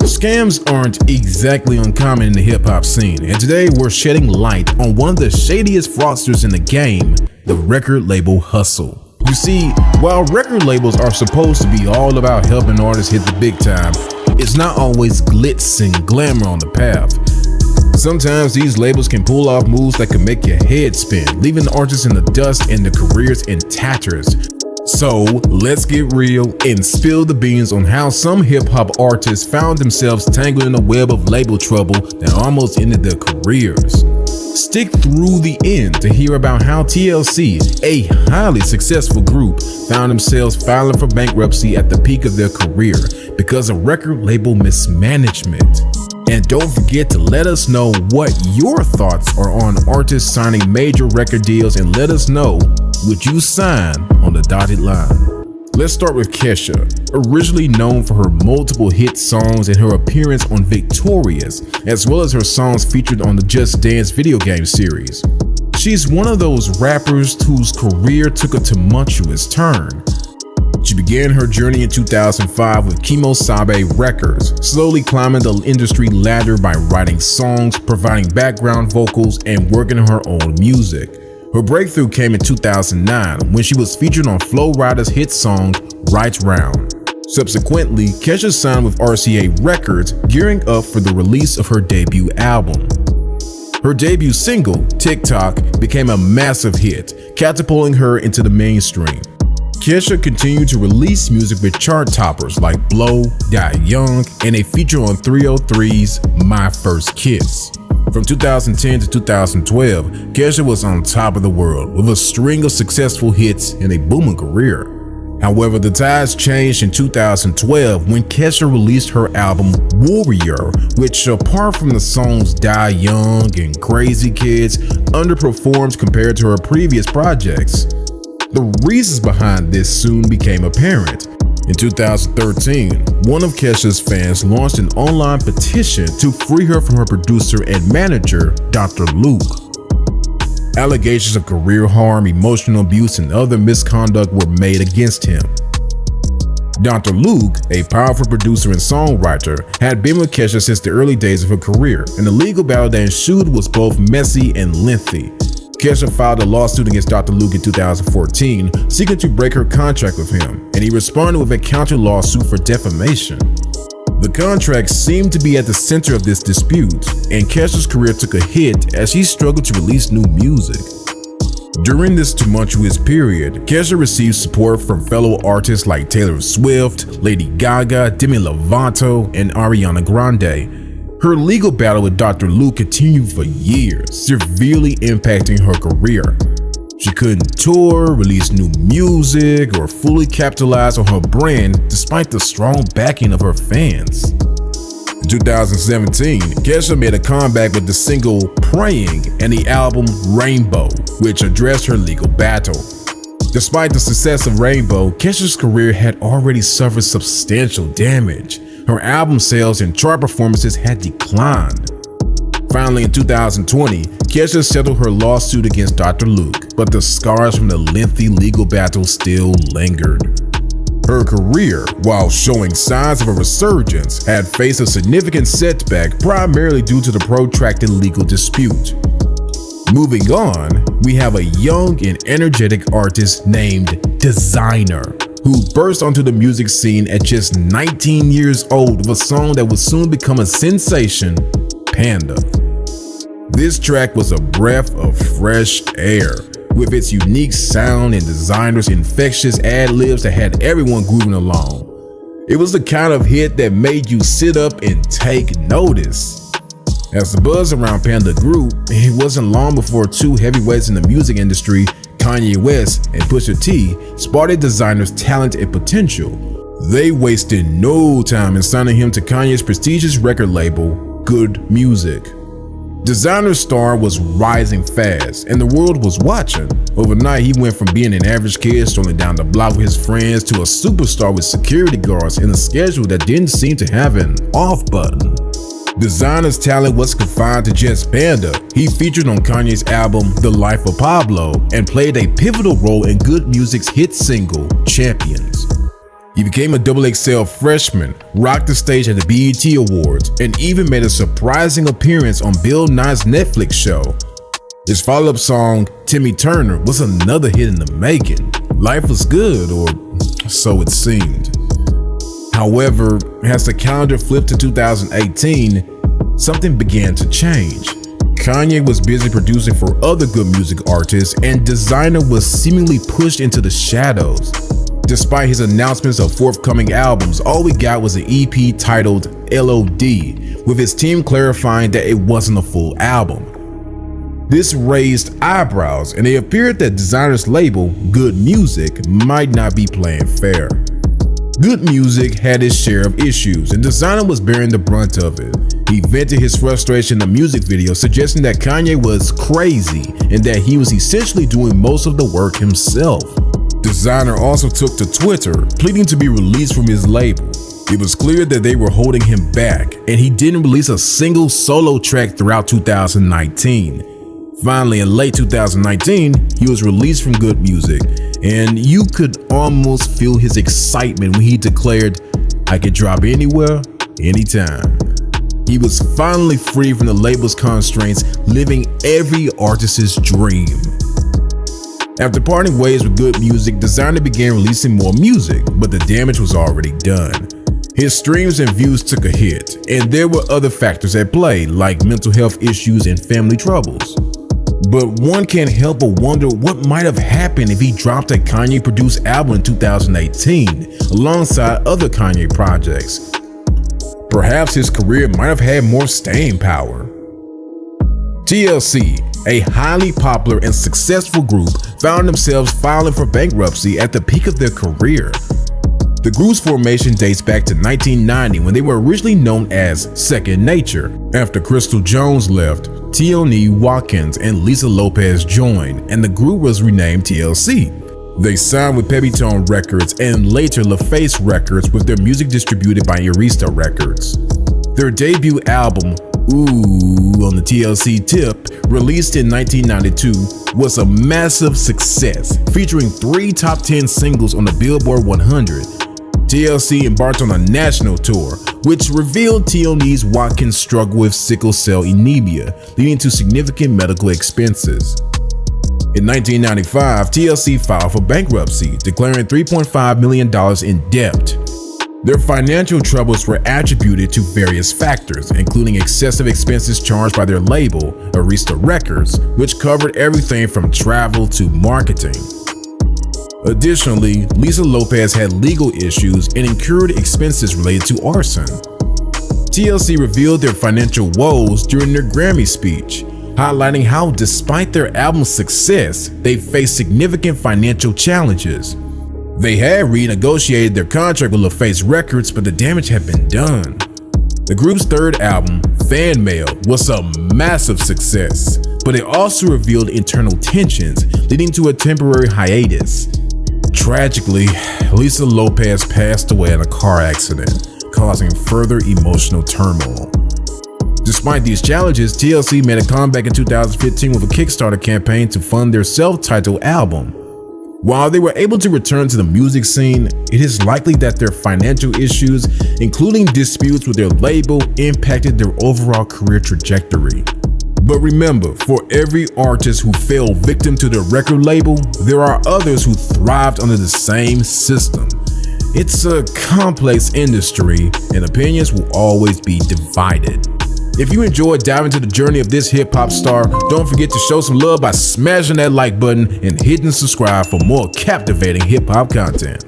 Scams aren't exactly uncommon in the hip-hop scene, and today we're shedding light on one of the shadiest fraudsters in the game, the record label hustle. You see, while record labels are supposed to be all about helping artists hit the big time, it's not always glitz and glamour on the path. Sometimes these labels can pull off moves that can make your head spin, leaving the artists in the dust and their careers in tatters. So let's get real and spill the beans on how some hip-hop artists found themselves tangled in a web of label trouble that almost ended their careers. Stick through the end to hear about how TLC, a highly successful group, found themselves filing for bankruptcy at the peak of their career because of record label mismanagement. And don't forget to let us know what your thoughts are on artists signing major record deals, and let us know, would you sign on the dotted line? Let's start with Kesha, originally known for her multiple hit songs and her appearance on Victorious, as well as her songs featured on the Just Dance video game series. She's one of those rappers whose career took a tumultuous turn. She began her journey in 2005 with Kemosabe Records, slowly climbing the industry ladder by writing songs, providing background vocals, and working on her own music. Her breakthrough came in 2009 when she was featured on Flo Rida's hit song, Right Round. Subsequently, Kesha signed with RCA Records, gearing up for the release of her debut album. Her debut single, TikTok, became a massive hit, catapulting her into the mainstream. Kesha continued to release music with chart toppers like Blow, Die Young, and a feature on 303's My First Kiss. From 2010 to 2012, Kesha was on top of the world with a string of successful hits and a booming career. However, the tides changed in 2012 when Kesha released her album Warrior, which, apart from the songs Die Young and Crazy Kids, underperformed compared to her previous projects. The reasons behind this soon became apparent. In 2013, one of Kesha's fans launched an online petition to free her from her producer and manager, Dr. Luke. Allegations of career harm, emotional abuse, and other misconduct were made against him. Dr. Luke, a powerful producer and songwriter, had been with Kesha since the early days of her career, and the legal battle that ensued was both messy and lengthy. Kesha filed a lawsuit against Dr. Luke in 2014, seeking to break her contract with him, and he responded with a counter lawsuit for defamation. The contract seemed to be at the center of this dispute, and Kesha's career took a hit as she struggled to release new music. During this tumultuous period, Kesha received support from fellow artists like Taylor Swift, Lady Gaga, Demi Lovato, and Ariana Grande. Her legal battle with Dr. Luke continued for years, severely impacting her career. She couldn't tour, release new music, or fully capitalize on her brand despite the strong backing of her fans. In 2017, Kesha made a comeback with the single Praying and the album Rainbow, which addressed her legal battle. Despite the success of Rainbow, Kesha's career had already suffered substantial damage. Her album sales and chart performances had declined. Finally, in 2020, Kesha settled her lawsuit against Dr. Luke, but the scars from the lengthy legal battle still lingered. Her career, while showing signs of a resurgence, had faced a significant setback primarily due to the protracted legal dispute. Moving on, we have a young and energetic artist named Desiigner, who burst onto the music scene at just 19 years old with a song that would soon become a sensation, Panda. This track was a breath of fresh air, with its unique sound and Desiigner's infectious ad-libs that had everyone grooving along. It was the kind of hit that made you sit up and take notice. As the buzz around Panda grew, it wasn't long before two heavyweights in the music industry, Kanye West and Pusha T, spotted Desiigner's talent and potential. They wasted no time in signing him to Kanye's prestigious record label, Good Music. Desiigner's star was rising fast, and the world was watching. Overnight, he went from being an average kid strolling down the block with his friends to a superstar with security guards and a schedule that didn't seem to have an off button. Desiigner's talent wasn't confined to just Panda. He featured on Kanye's album The Life of Pablo and played a pivotal role in Good Music's hit single, Champions. He became a XXL freshman, rocked the stage at the BET Awards, and even made a surprising appearance on Bill Nye's Netflix show. His follow-up song, Timmy Turner, was another hit in the making. Life was good, or so it seemed. However, as the calendar flipped to 2018, something began to change. Kanye was busy producing for other good music artists, and Desiigner was seemingly pushed into the shadows. Despite his announcements of forthcoming albums, all we got was an EP titled LOD, with his team clarifying that it wasn't a full album. This raised eyebrows, and it appeared that Desiigner's label, Good Music, might not be playing fair. Good Music had its share of issues, and Desiigner was bearing the brunt of it. He vented his frustration in a music video, suggesting that Kanye was crazy and that he was essentially doing most of the work himself. Desiigner also took to Twitter, pleading to be released from his label. It was clear that they were holding him back, and he didn't release a single solo track throughout 2019. Finally, in late 2019, he was released from Good Music, and you could almost feel his excitement when he declared, "I could drop anywhere, anytime." He was finally free from the label's constraints, living every artist's dream. After parting ways with Good Music, Desiigner began releasing more music, but the damage was already done. His streams and views took a hit, and there were other factors at play, like mental health issues and family troubles. But one can't help but wonder what might have happened if he dropped a Kanye-produced album in 2018, alongside other Kanye projects. Perhaps his career might have had more staying power. TLC, a highly popular and successful group, found themselves filing for bankruptcy at the peak of their career. The group's formation dates back to 1990, when they were originally known as Second Nature. After Crystal Jones left, Tony Watkins and Lisa Lopez joined, and the group was renamed TLC. They signed with Pepitone Records and later LaFace Records, with their music distributed by Arista Records. Their debut album, Ooh, on the TLC tip, released in 1992, was a massive success, featuring 3 top 10 singles on the Billboard 100. TLC embarked on a national tour, which revealed Tony's Watkins' struggle with sickle cell anemia, leading to significant medical expenses. In 1995, TLC filed for bankruptcy, declaring $3.5 million in debt. Their financial troubles were attributed to various factors, including excessive expenses charged by their label, Arista Records, which covered everything from travel to marketing. Additionally, Lisa Lopez had legal issues and incurred expenses related to arson. TLC revealed their financial woes during their Grammy speech, highlighting how despite their album's success, they faced significant financial challenges. They had renegotiated their contract with LaFace Records, but the damage had been done. The group's third album, Fan Mail, was a massive success, but it also revealed internal tensions, leading to a temporary hiatus. Tragically, Lisa Lopez passed away in a car accident, causing further emotional turmoil. Despite these challenges, TLC made a comeback in 2015 with a Kickstarter campaign to fund their self-titled album. While they were able to return to the music scene, it is likely that their financial issues, including disputes with their label, impacted their overall career trajectory. But remember, for every artist who fell victim to their record label, there are others who thrived under the same system. It's a complex industry, and opinions will always be divided. If you enjoyed diving into the journey of this hip-hop star, don't forget to show some love by smashing that like button and hitting subscribe for more captivating hip-hop content.